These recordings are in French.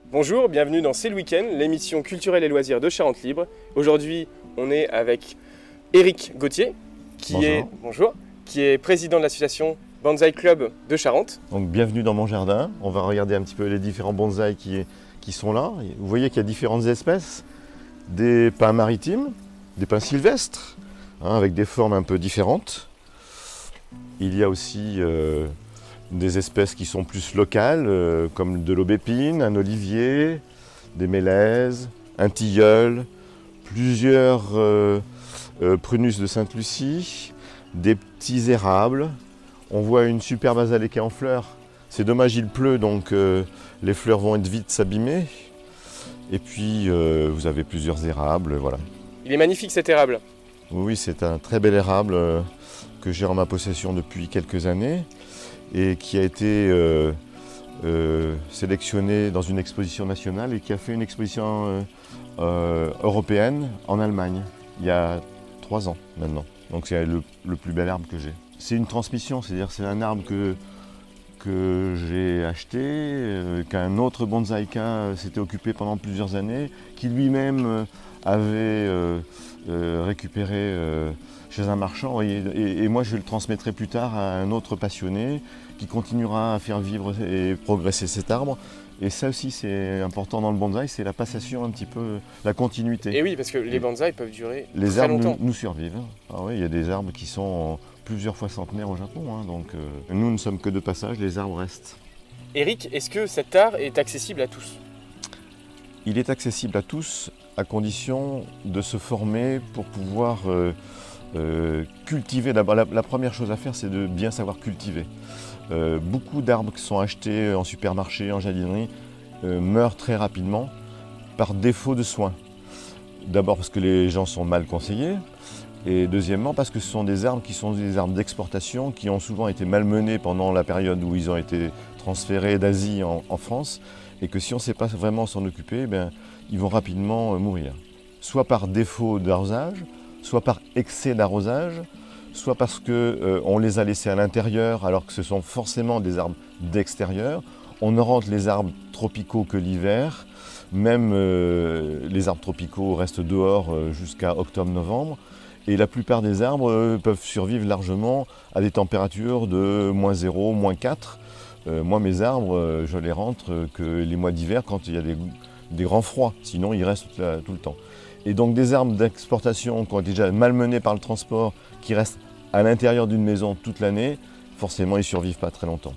Bonjour, bienvenue dans C'est le week-end, l'émission culturelle et loisirs de Charente Libre. Aujourd'hui, on est avec Éric Gauthier, bonjour, qui est président de l'association Bonsaï Club de Charente. Donc bienvenue dans mon jardin. On va regarder un petit peu les différents bonsaïs qui sont là. Vous voyez qu'il y a différentes espèces, des pins maritimes, des pins sylvestres, avec des formes un peu différentes. Il y a aussi des espèces qui sont plus locales, comme de l'aubépine, un olivier, des mélèzes, un tilleul, plusieurs prunus de Sainte-Lucie, des petits érables. On voit une superbe azaléka en fleurs. C'est dommage, il pleut, donc les fleurs vont être vite s'abîmer. Et puis vous avez plusieurs érables, voilà. Il est magnifique cet érable. Oui, c'est un très bel érable que j'ai en ma possession depuis quelques années et qui a été sélectionné dans une exposition nationale et qui a fait une exposition européenne en Allemagne il y a 3 ans maintenant. Donc c'est le plus bel arbre que j'ai. C'est une transmission, c'est-à-dire c'est un arbre que j'ai acheté, qu'un autre bonsaïka s'était occupé pendant plusieurs années, qui lui-même avait récupéré chez un marchand et moi je le transmettrai plus tard à un autre passionné qui continuera à faire vivre et progresser cet arbre. Et ça aussi c'est important dans le bonsaï, c'est la passation un petit peu, la continuité. Et oui, parce que les bonsaïs peuvent durer les très arbres longtemps. nous survivent. Ah oui, il y a des arbres qui sont plusieurs fois centenaires au Japon, donc nous ne sommes que de passage, les arbres restent. Éric, est-ce que cet art est accessible à tous? Il est accessible à tous à condition de se former pour pouvoir cultiver. D'abord, la première chose à faire, c'est de bien savoir cultiver. Beaucoup d'arbres qui sont achetés en supermarché, en jardinerie, meurent très rapidement par défaut de soins. D'abord parce que les gens sont mal conseillés, et deuxièmement parce que ce sont des arbres qui sont des arbres d'exportation qui ont souvent été malmenés pendant la période où ils ont été transférés d'Asie en France, et que si on ne sait pas vraiment s'en occuper, ils vont rapidement mourir. Soit par défaut d'arrosage, soit par excès d'arrosage, soit parce qu'on les a laissés à l'intérieur alors que ce sont forcément des arbres d'extérieur. On ne rentre les arbres tropicaux que l'hiver, même les arbres tropicaux restent dehors jusqu'à octobre-novembre. Et la plupart des arbres peuvent survivre largement à des températures de -0, -4. Moi, mes arbres, je les rentre que les mois d'hiver quand il y a des grands froids, sinon ils restent là tout le temps. Et donc des arbres d'exportation qui ont été déjà malmenés par le transport, qui restent à l'intérieur d'une maison toute l'année, forcément ils ne survivent pas très longtemps.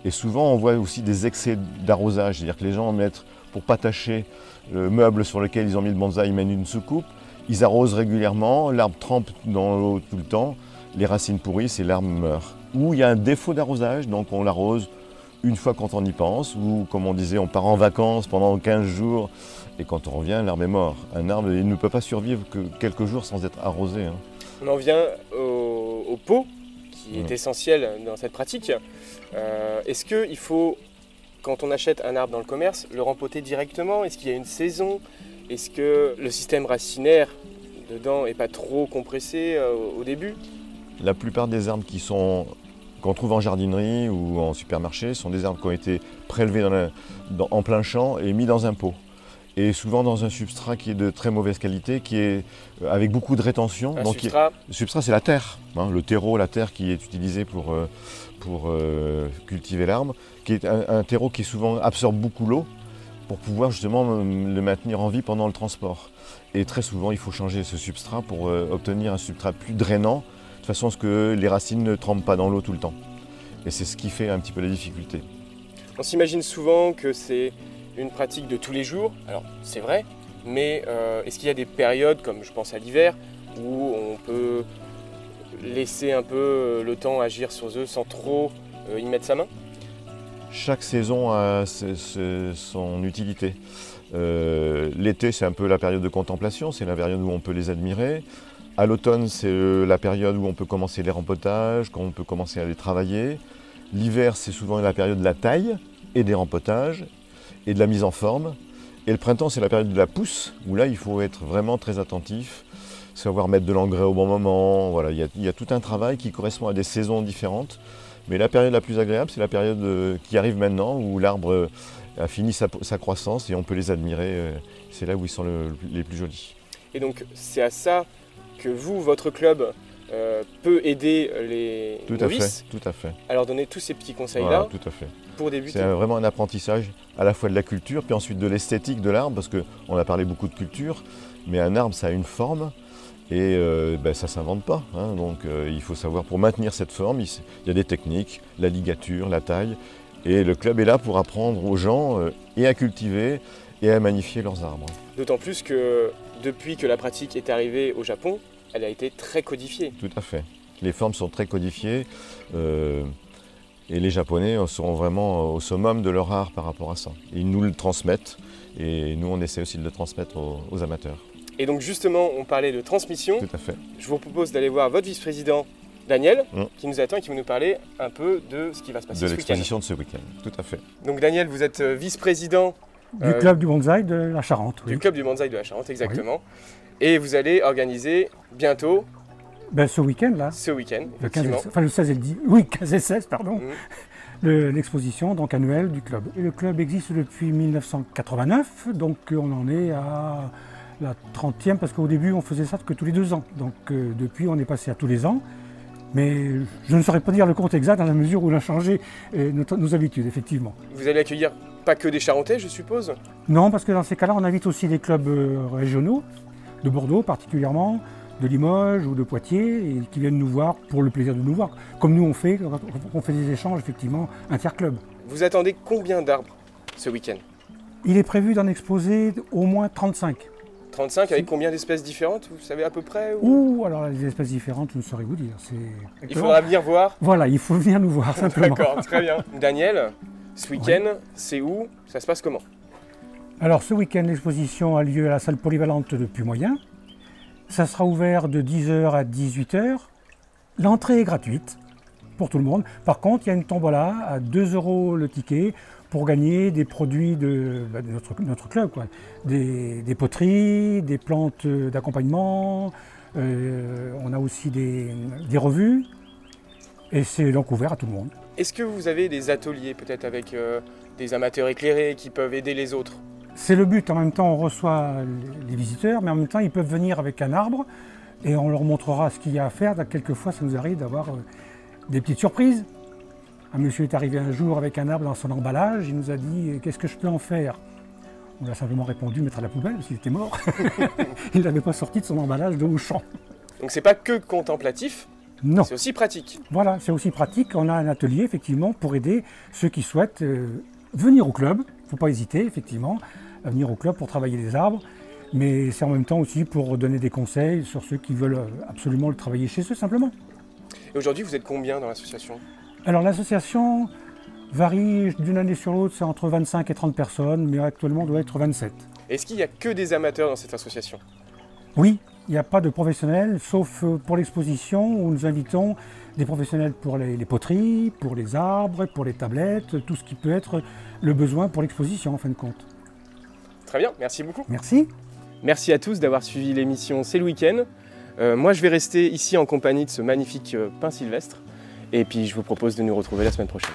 Et souvent on voit aussi des excès d'arrosage, c'est-à-dire que les gens mettent, pour ne pas tacher le meuble sur lequel ils ont mis le bonsaï, ils mettent une soucoupe, ils arrosent régulièrement, l'arbre trempe dans l'eau tout le temps, les racines pourrissent et l'arbre meurt. Ou il y a un défaut d'arrosage, donc on l'arrose une fois quand on y pense, ou comme on disait, on part en vacances pendant 15 jours, et quand on revient, l'arbre est mort. Un arbre, il ne peut pas survivre que quelques jours sans être arrosé. On en vient au pot, qui est essentiel dans cette pratique. Est-ce qu'il faut, quand on achète un arbre dans le commerce, le rempoter directement? Est-ce qu'il y a une saison? Est-ce que le système racinaire dedans n'est pas trop compressé au début? La plupart des arbres qu'on trouve en jardinerie ou en supermarché sont des arbres qui ont été prélevés en plein champ et mis dans un pot. Et souvent dans un substrat qui est de très mauvaise qualité, qui est avec beaucoup de rétention. Le substrat, c'est la terre, le terreau, la terre qui est utilisée pour cultiver l'arbre, qui est un terreau qui souvent absorbe beaucoup l'eau pour pouvoir justement le maintenir en vie pendant le transport. Et très souvent, il faut changer ce substrat pour obtenir un substrat plus drainant, de façon à ce que les racines ne trempent pas dans l'eau tout le temps. Et c'est ce qui fait un petit peu la difficulté. On s'imagine souvent que c'est une pratique de tous les jours, alors c'est vrai, mais est-ce qu'il y a des périodes, comme je pense à l'hiver, où on peut laisser un peu le temps agir sur eux sans trop y mettre sa main? Chaque saison a son utilité. L'été, c'est un peu la période de contemplation, c'est la période où on peut les admirer. À l'automne, c'est la période où on peut commencer les rempotages, qu'on peut commencer à les travailler. L'hiver, c'est souvent la période de la taille et des rempotages et de la mise en forme. Et le printemps, c'est la période de la pousse, où là, il faut être vraiment très attentif. savoir mettre de l'engrais au bon moment. Voilà, il y a tout un travail qui correspond à des saisons différentes. Mais la période la plus agréable, c'est la période qui arrive maintenant, où l'arbre a fini sa croissance et on peut les admirer. C'est là où ils sont les plus jolis. Et donc c'est à ça que vous, votre club, peut aider les novices Tout à fait. à leur donner tous ces petits conseils-là, Voilà, tout à fait. pour débuter. C'est vraiment un apprentissage à la fois de la culture, puis ensuite de l'esthétique de l'arbre, parce qu'on a parlé beaucoup de culture, mais un arbre, ça a une forme, et ça ne s'invente pas. Hein, donc il faut savoir, pour maintenir cette forme, il y a des techniques, la ligature, la taille, et le club est là pour apprendre aux gens et à cultiver et à magnifier leurs arbres. D'autant plus que depuis que la pratique est arrivée au Japon, elle a été très codifiée. Tout à fait. Les formes sont très codifiées et les Japonais sont vraiment au summum de leur art par rapport à ça. Ils nous le transmettent et nous on essaie aussi de le transmettre aux amateurs. Et donc justement, on parlait de transmission. Tout à fait. Je vous propose d'aller voir votre vice-président Daniel, qui nous attend et qui va nous parler un peu de ce qui va se passer ce week-end. De l'exposition de ce week-end, tout à fait. Donc Daniel, vous êtes vice-président du club du bonsaï de la Charente. Du club du bonsaï de la Charente, exactement. Oui. Et vous allez organiser bientôt... ce week-end là. Ce week-end, effectivement. Le 16 et le 10, oui, 15 et 16, pardon. L'exposition donc annuelle du club. Et le club existe depuis 1989, donc on en est à la 30e, parce qu'au début on faisait ça que tous les 2 ans. Donc depuis on est passé à tous les ans. Mais je ne saurais pas dire le compte exact dans la mesure où on a changé nos habitudes, effectivement. Vous allez accueillir pas que des Charentais, je suppose? Non, parce que dans ces cas-là, on invite aussi les clubs régionaux, de Bordeaux particulièrement, de Limoges ou de Poitiers, et qui viennent nous voir pour le plaisir de nous voir. Comme nous on fait des échanges, effectivement, interclubs. Vous attendez combien d'arbres ce week-end? Il est prévu d'en exposer au moins 35. 35 avec combien d'espèces différentes, vous savez à peu près alors les espèces différentes, je ne saurais vous dire. Il faudra venir voir. Voilà, il faut venir nous voir simplement. D'accord, très bien. Daniel, ce week-end, c'est où? Ça se passe comment? Alors ce week-end, l'exposition a lieu à la salle polyvalente de Puy-Moyen. Ça sera ouvert de 10h à 18h. L'entrée est gratuite pour tout le monde. Par contre, il y a une tombola à 2 € le ticket pour gagner des produits de notre club, quoi. Des poteries, des plantes d'accompagnement, on a aussi des revues, et c'est donc ouvert à tout le monde. Est-ce que vous avez des ateliers peut-être avec des amateurs éclairés qui peuvent aider les autres? C'est le but, en même temps on reçoit les visiteurs, mais en même temps ils peuvent venir avec un arbre et on leur montrera ce qu'il y a à faire. Quelquefois ça nous arrive d'avoir des petites surprises. Un monsieur est arrivé un jour avec un arbre dans son emballage, il nous a dit « qu'est-ce que je peux en faire ?» On a simplement répondu « mettre à la poubelle » parce qu'il était mort. Il n'avait pas sorti de son emballage de Auchan. Donc c'est pas que contemplatif, non. C'est aussi pratique. Voilà, c'est aussi pratique. On a un atelier effectivement pour aider ceux qui souhaitent venir au club. Il ne faut pas hésiter effectivement à venir au club pour travailler les arbres. Mais c'est en même temps aussi pour donner des conseils sur ceux qui veulent absolument le travailler chez eux simplement. Et aujourd'hui, vous êtes combien dans l'association? Alors l'association varie d'une année sur l'autre, c'est entre 25 et 30 personnes, mais actuellement on doit être 27. Est-ce qu'il n'y a que des amateurs dans cette association? Oui, il n'y a pas de professionnels, sauf pour l'exposition où nous invitons des professionnels pour les poteries, pour les arbres, pour les tablettes, tout ce qui peut être le besoin pour l'exposition en fin de compte. Très bien, merci beaucoup. Merci. Merci à tous d'avoir suivi l'émission C'est le week-end. Moi je vais rester ici en compagnie de ce magnifique pin sylvestre. Et puis je vous propose de nous retrouver la semaine prochaine.